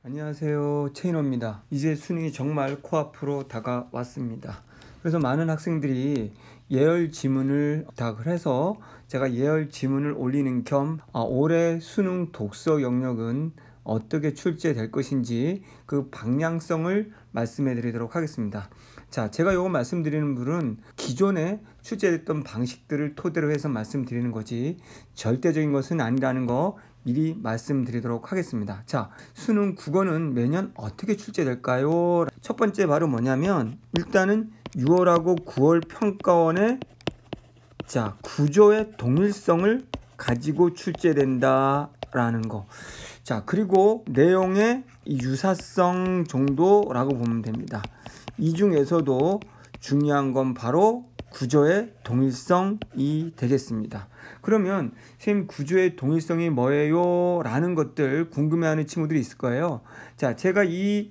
안녕하세요, 최인호입니다. 이제 수능이 정말 코앞으로 다가왔습니다. 그래서 많은 학생들이 예열 지문을 부탁을 해서 제가 예열 지문을 올리는 겸 올해 수능 독서 영역은 어떻게 출제될 것인지 그 방향성을 말씀해 드리도록 하겠습니다. 자, 제가 이거 말씀드리는 분은 기존에 출제됐던 방식들을 토대로 해서 말씀드리는 거지 절대적인 것은 아니라는 거 미리 말씀드리도록 하겠습니다. 자, 수능 국어는 매년 어떻게 출제될까요? 첫 번째 바로 뭐냐면 일단은 6월하고 9월 평가원의 구조의 동일성을 가지고 출제된다라는 거. 자, 그리고 내용의 유사성 정도라고 보면 됩니다. 이 중에서도 중요한 건 바로 구조의 동일성이 되겠습니다. 그러면 선생님 구조의 동일성이 뭐예요? 라는 것들 궁금해하는 친구들이 있을 거예요. 자, 제가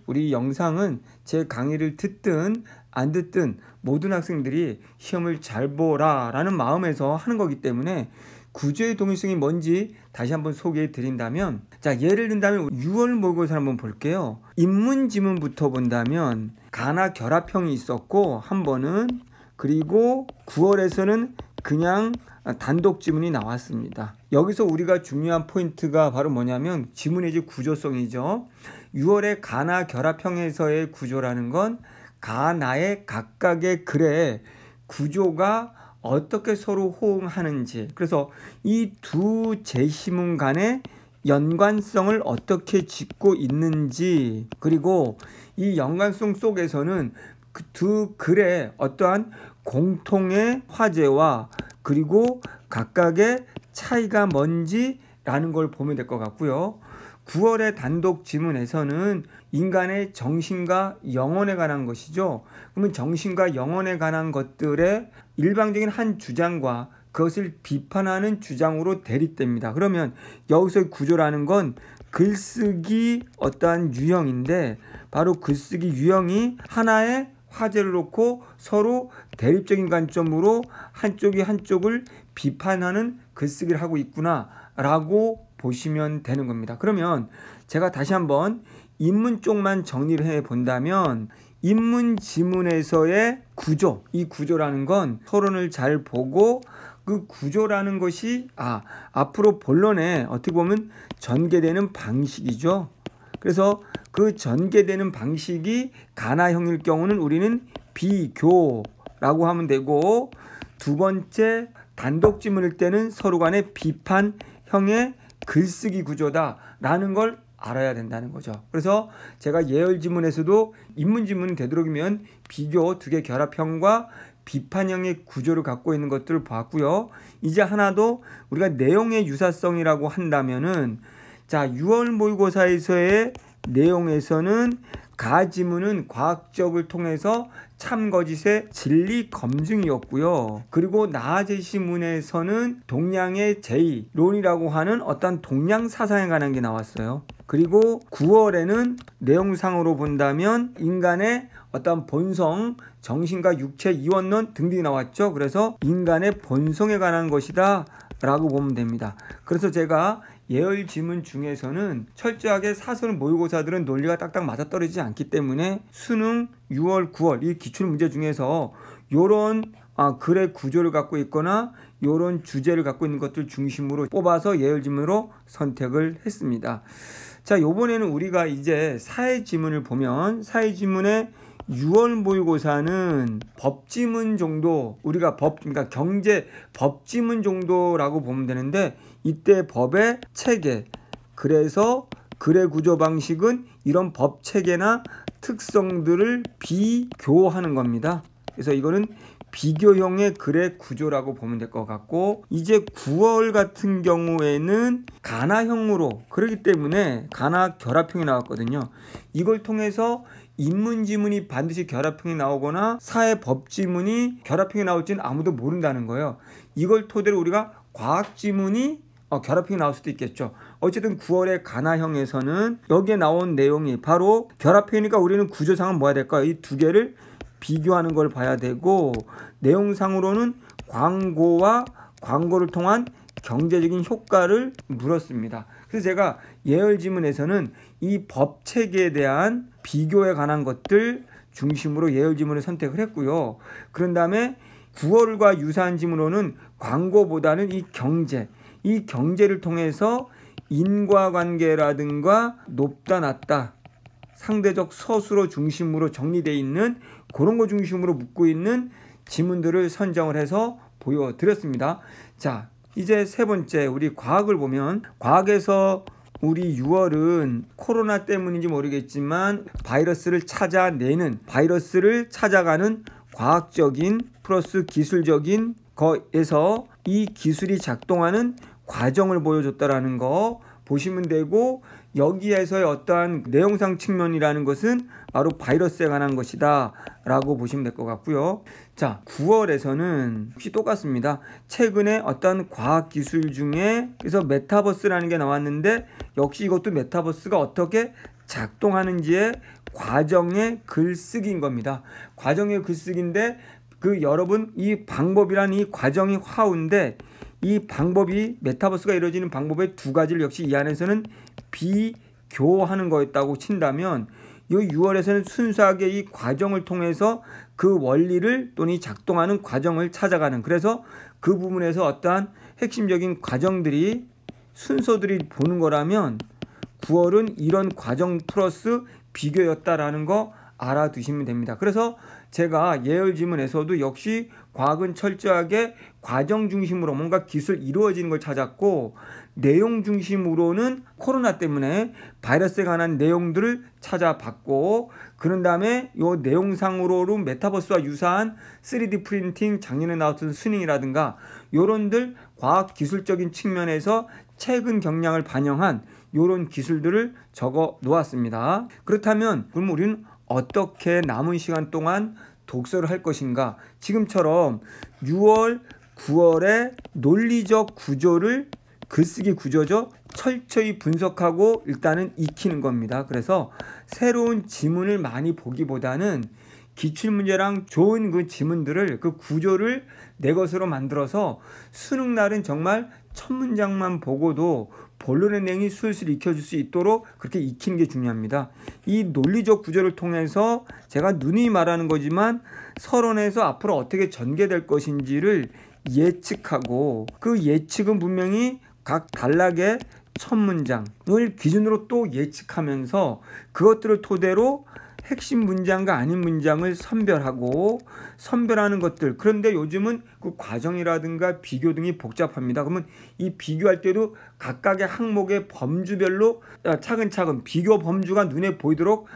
우리 영상은 제 강의를 듣든 안 듣든 모든 학생들이 시험을 잘 보라 라는 마음에서 하는 거기 때문에 구조의 동일성이 뭔지 다시 한번 소개해 드린다면, 자, 예를 든다면 6월 모의고사를 한번 볼게요. 인문 지문부터 본다면 가나 결합형이 있었고 한 번은, 그리고 9월에서는 그냥 단독 지문이 나왔습니다. 여기서 우리가 중요한 포인트가 바로 뭐냐면 지문의 구조성이죠. 6월의 가나 결합형에서의 구조라는 건 가나의 각각의 글의 구조가 어떻게 서로 호응하는지, 그래서 이 두 제시문 간의 연관성을 어떻게 짚고 있는지, 그리고 이 연관성 속에서는 그 두 글의 어떠한 공통의 화제와 그리고 각각의 차이가 뭔지라는 걸 보면 될 것 같고요. 9월의 단독 지문에서는 인간의 정신과 영혼에 관한 것이죠. 그러면 정신과 영혼에 관한 것들의 일방적인 한 주장과 그것을 비판하는 주장으로 대립됩니다. 그러면 여기서의 구조라는 건 글쓰기 어떠한 유형인데, 바로 글쓰기 유형이 하나의 화제를 놓고 서로 대립적인 관점으로 한쪽이 한쪽을 비판하는 글쓰기를 하고 있구나 라고 보시면 되는 겁니다. 그러면 제가 다시 한번 인문 쪽만 정리를 해 본다면, 인문 지문에서의 구조, 이 구조라는 건 서론을 잘 보고 그 구조라는 것이 앞으로 본론에 어떻게 보면 전개되는 방식이죠. 그래서 그 전개되는 방식이 가나형일 경우는 우리는 비교라고 하면 되고, 두 번째 단독 지문일 때는 서로 간의 비판형의 글쓰기 구조다라는 걸 알아야 된다는 거죠. 그래서 제가 예열 지문에서도 인문 지문은 되도록이면 비교 두 개 결합형과 비판형의 구조를 갖고 있는 것들을 봤고요. 이제 하나 더 우리가 내용의 유사성이라고 한다면은, 자, 6월 모의고사에서의 내용에서는 가지문은 과학적을 통해서 참거짓의 진리 검증이었고요. 그리고 나제시문에서는 동양의 제2론이라고 하는 어떤 동양 사상에 관한 게 나왔어요. 그리고 9월에는 내용상으로 본다면 인간의 어떤 본성, 정신과 육체 이원론 등등이 나왔죠. 그래서 인간의 본성에 관한 것이다 라고 보면 됩니다. 그래서 제가 예열 지문 중에서는 철저하게 사설 모의고사들은 논리가 딱딱 맞아떨어지지 않기 때문에 수능 6월, 9월 이 기출문제 중에서 요런 글의 구조를 갖고 있거나 요런 주제를 갖고 있는 것들 중심으로 뽑아서 예열 지문으로 선택을 했습니다. 자, 요번에는 우리가 이제 사회 지문을 보면, 사회 지문의 6월 모의고사는 법지문 정도, 우리가 그러니까 경제 법지문 정도라고 보면 되는데, 이때 법의 체계, 그래서 글의 구조 방식은 이런 법 체계나 특성들을 비교하는 겁니다. 그래서 이거는 비교형의 글의 구조라고 보면 될 것 같고, 이제 9월 같은 경우에는 가나형으로, 그렇기 때문에 가나 결합형이 나왔거든요. 이걸 통해서 인문지문이 반드시 결합형이 나오거나 사회 법지문이 결합형이 나올지는 아무도 모른다는 거예요. 이걸 토대로 우리가 과학지문이 결합형이 나올 수도 있겠죠. 어쨌든 9월의 가나형에서는 여기에 나온 내용이 바로 결합형이니까 우리는 구조상은 뭐야 될까요? 이 두 개를 비교하는 걸 봐야 되고, 내용상으로는 광고와 광고를 통한 경제적인 효과를 물었습니다. 그래서 제가 예열 지문에서는 이 법 체계에 대한 비교에 관한 것들 중심으로 예열 지문을 선택을 했고요. 그런 다음에 구월과 유사한 지문으로는 광고보다는 이 경제를 통해서 인과관계라든가 높다 낮다 상대적 서술어 중심으로 정리되어 있는 그런 거 중심으로 묻고 있는 지문들을 선정을 해서 보여드렸습니다. 자, 이제 세 번째 우리 과학을 보면, 과학에서 우리 6월은 코로나 때문인지 모르겠지만 바이러스를 찾아가는 과학적인 플러스 기술적인 거에서 이 기술이 작동하는 과정을 보여줬다라는 거 보시면 되고, 여기에서의 어떠한 내용상 측면이라는 것은 바로 바이러스에 관한 것이다 라고 보시면 될 것 같고요. 자, 9월에서는 역시 똑같습니다. 최근에 어떤 과학기술 중에 그래서 메타버스라는 게 나왔는데, 역시 이것도 메타버스가 어떻게 작동하는지의 과정의 글쓰기인 겁니다. 과정의 글쓰기인데, 여러분 이 방법이란 이 과정이 화우인데, 이 방법이 메타버스가 이루어지는 방법의 두 가지를 역시 이 안에서는 비교하는 거였다고 친다면, 이 6월에서는 순수하게 이 과정을 통해서 그 원리를 또는 작동하는 과정을 찾아가는, 그래서 그 부분에서 어떠한 핵심적인 과정들이 순서들이 보는 거라면 9월은 이런 과정 플러스 비교였다라는 거 알아두시면 됩니다. 그래서 제가 예열 지문에서도 역시 과학은 철저하게 과정 중심으로 뭔가 기술 이루어지는 걸 찾았고, 내용 중심으로는 코로나 때문에 바이러스에 관한 내용들을 찾아봤고, 그런 다음에 이 내용상으로는 메타버스와 유사한 3D 프린팅, 작년에 나왔던 스닝이라든가 요런들 과학 기술적인 측면에서 최근 경향을 반영한 요런 기술들을 적어 놓았습니다. 그렇다면 그럼 우리는 어떻게 남은 시간 동안 독서를 할 것인가? 지금처럼 6월, 9월의 논리적 구조를, 글쓰기 구조죠, 철저히 분석하고 일단은 익히는 겁니다. 그래서 새로운 지문을 많이 보기보다는 기출문제랑 좋은 그 지문들을, 그 구조를 내 것으로 만들어서 수능 날은 정말 첫 문장만 보고도 본론의 내용이 술술 익혀질 수 있도록 그렇게 익히는 게 중요합니다. 이 논리적 구조를 통해서 제가 누누이 말하는 거지만 서론에서 앞으로 어떻게 전개될 것인지를 예측하고, 그 예측은 분명히 각 단락의 첫 문장을 기준으로 또 예측하면서 그것들을 토대로 핵심 문장과 아닌 문장을 선별하는 것들. 그런데 요즘은 그 과정이라든가 비교 등이 복잡합니다. 그러면 이 비교할 때도 각각의 항목의 범주별로 차근차근 비교 범주가 눈에 보이도록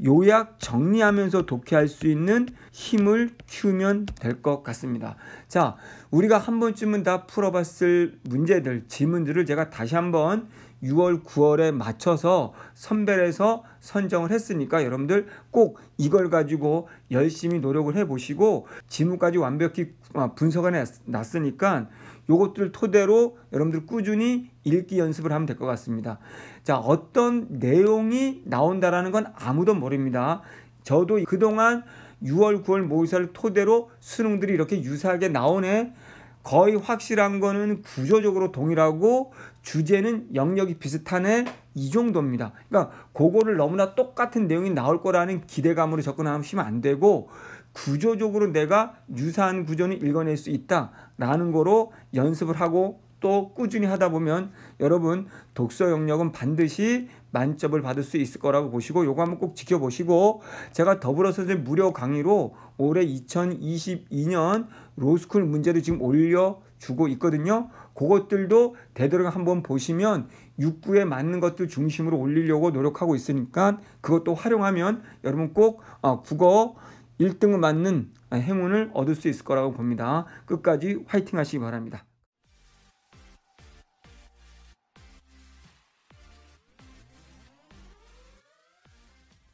요약 정리하면서 독해할 수 있는 힘을 키우면 될 것 같습니다. 자, 우리가 한 번쯤은 다 풀어봤을 문제들, 지문들을 제가 다시 한번 6월, 9월에 맞춰서 선별해서 선정을 했으니까 여러분들 꼭 이걸 가지고 열심히 노력을 해보시고, 지문까지 완벽히 분석을 해놨으니까 요것들 토대로 여러분들 꾸준히 읽기 연습을 하면 될 것 같습니다. 자, 어떤 내용이 나온다라는 건 아무도 모릅니다. 저도 그동안 6월, 9월 모의사를 토대로 수능들이 이렇게 유사하게 나오네, 거의 확실한 거는 구조적으로 동일하고 주제는 영역이 비슷하네, 이 정도입니다. 그러니까 그거를 너무나 똑같은 내용이 나올 거라는 기대감으로 접근하시면 안 되고, 구조적으로 내가 유사한 구조는 읽어낼 수 있다라는 거로 연습을 하고 또 꾸준히 하다 보면 여러분 독서 영역은 반드시 만점을 받을 수 있을 거라고 보시고, 요거 한번 꼭 지켜보시고, 제가 더불어서 무료 강의로 올해 2022년 로스쿨 문제도 지금 올려주고 있거든요. 그것들도 되도록 한번 보시면 6구에 맞는 것들 중심으로 올리려고 노력하고 있으니까 그것도 활용하면 여러분 꼭 국어 1등을 맞는 행운을 얻을 수 있을 거라고 봅니다. 끝까지 화이팅 하시기 바랍니다.